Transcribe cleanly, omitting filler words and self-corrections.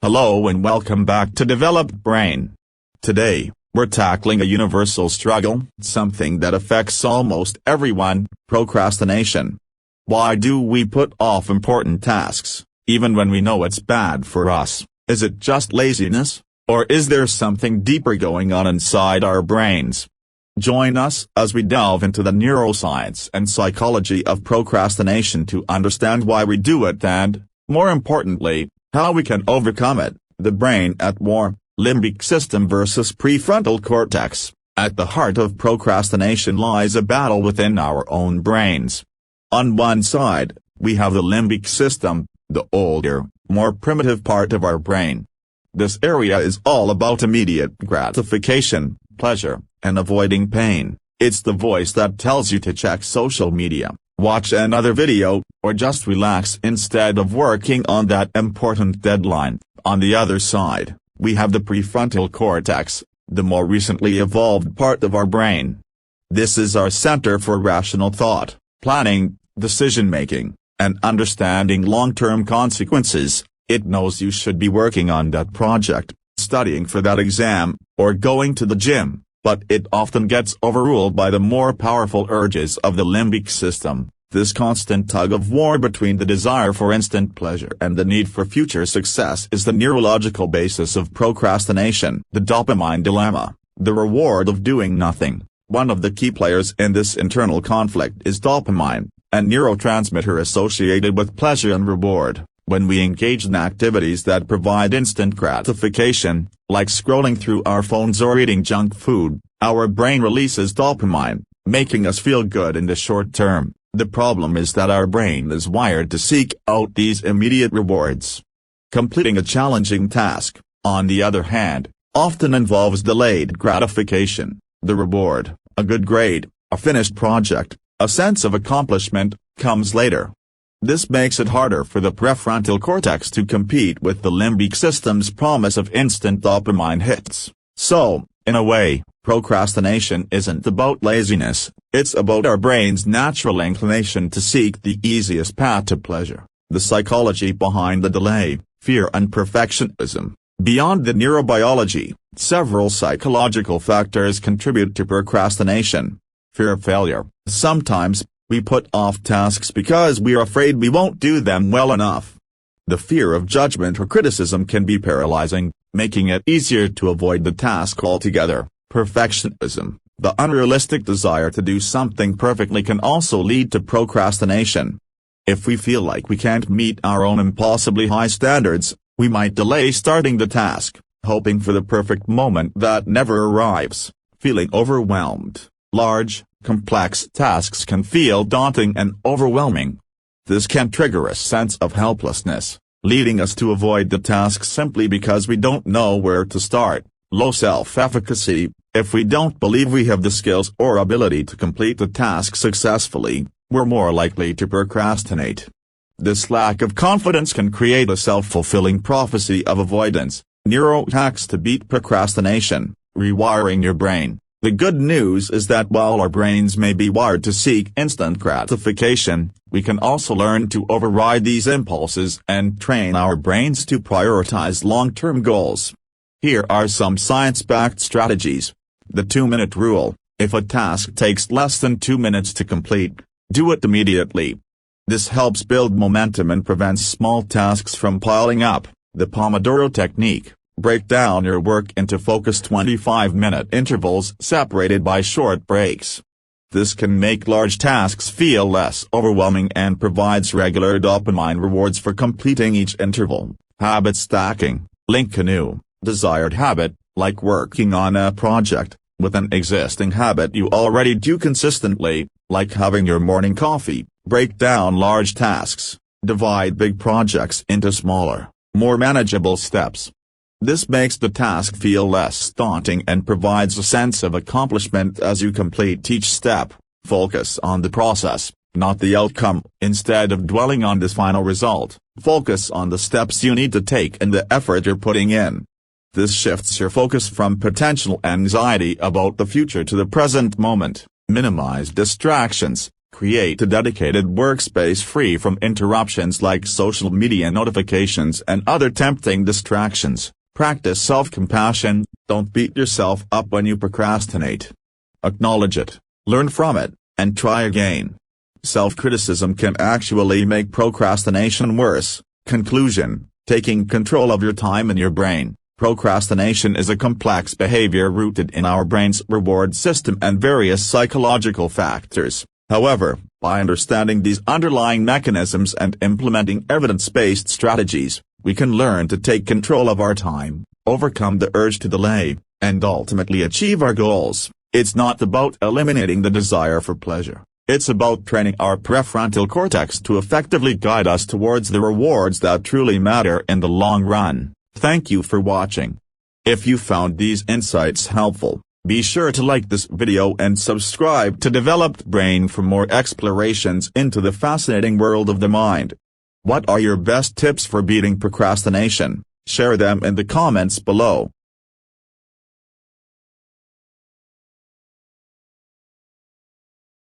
Hello and welcome back to Developed Brain. Today, we're tackling a universal struggle, something that affects almost everyone: procrastination. Why do we put off important tasks, even when we know it's bad for us? Is it just laziness, or is there something deeper going on inside our brains? Join us as we delve into the neuroscience and psychology of procrastination to understand why we do it and, more importantly, how we can overcome it. The brain at war: limbic system versus prefrontal cortex. At the heart of procrastination lies a battle within our own brains. On one side, we have the limbic system, the older, more primitive part of our brain. This area is all about immediate gratification, pleasure, and avoiding pain. It's the voice that tells you to check social media, watch another video, or just relax instead of working on that important deadline. On the other side, we have the prefrontal cortex, the more recently evolved part of our brain. This is our center for rational thought, planning, decision-making, and understanding long-term consequences. It knows you should be working on that project, studying for that exam, or going to the gym, but it often gets overruled by the more powerful urges of the limbic system. This constant tug-of-war between the desire for instant pleasure and the need for future success is the neurological basis of procrastination. The dopamine dilemma, the reward of doing nothing. One of the key players in this internal conflict is dopamine, a neurotransmitter associated with pleasure and reward. When we engage in activities that provide instant gratification, like scrolling through our phones or eating junk food, our brain releases dopamine, making us feel good in the short term. The problem is that our brain is wired to seek out these immediate rewards. Completing a challenging task, on the other hand, often involves delayed gratification. The reward, a good grade, a finished project, a sense of accomplishment, comes later. This makes it harder for the prefrontal cortex to compete with the limbic system's promise of instant dopamine hits. So, in a way, procrastination isn't about laziness, it's about our brain's natural inclination to seek the easiest path to pleasure. The psychology behind the delay, fear and perfectionism. Beyond the neurobiology, several psychological factors contribute to procrastination. Fear of failure. Sometimes, we put off tasks because we're afraid we won't do them well enough. The fear of judgment or criticism can be paralyzing, making it easier to avoid the task altogether. Perfectionism, the unrealistic desire to do something perfectly, can also lead to procrastination. If we feel like we can't meet our own impossibly high standards, we might delay starting the task, hoping for the perfect moment that never arrives. Feeling overwhelmed. Large, complex tasks can feel daunting and overwhelming. This can trigger a sense of helplessness, leading us to avoid the task simply because we don't know where to start. Low self-efficacy. If we don't believe we have the skills or ability to complete the task successfully, we're more likely to procrastinate. This lack of confidence can create a self-fulfilling prophecy of avoidance. Neurohacks to beat procrastination: rewiring your brain. The good news is that while our brains may be wired to seek instant gratification, we can also learn to override these impulses and train our brains to prioritize long-term goals. Here are some science-backed strategies. The 2-minute rule: if a task takes less than 2 minutes to complete, do it immediately. This helps build momentum and prevents small tasks from piling up. The Pomodoro technique: break down your work into focused 25-minute intervals separated by short breaks. This can make large tasks feel less overwhelming and provides regular dopamine rewards for completing each interval. Habit stacking: link a new, desired habit, like working on a project, with an existing habit you already do consistently, like having your morning coffee. Break down large tasks. Divide big projects into smaller, more manageable steps. This makes the task feel less daunting and provides a sense of accomplishment as you complete each step. Focus on the process, not the outcome. Instead of dwelling on the final result, focus on the steps you need to take and the effort you're putting in. This shifts your focus from potential anxiety about the future to the present moment. Minimize distractions. Create a dedicated workspace free from interruptions like social media notifications and other tempting distractions. Practice self-compassion. Don't beat yourself up when you procrastinate. Acknowledge it, learn from it, and try again. Self-criticism can actually make procrastination worse. Conclusion: taking control of your time and your brain. Procrastination is a complex behavior rooted in our brain's reward system and various psychological factors. However, by understanding these underlying mechanisms and implementing evidence-based strategies, we can learn to take control of our time, overcome the urge to delay, and ultimately achieve our goals. It's not about eliminating the desire for pleasure. It's about training our prefrontal cortex to effectively guide us towards the rewards that truly matter in the long run. Thank you for watching. If you found these insights helpful, be sure to like this video and subscribe to Developed Brain for more explorations into the fascinating world of the mind. What are your best tips for beating procrastination? Share them in the comments below.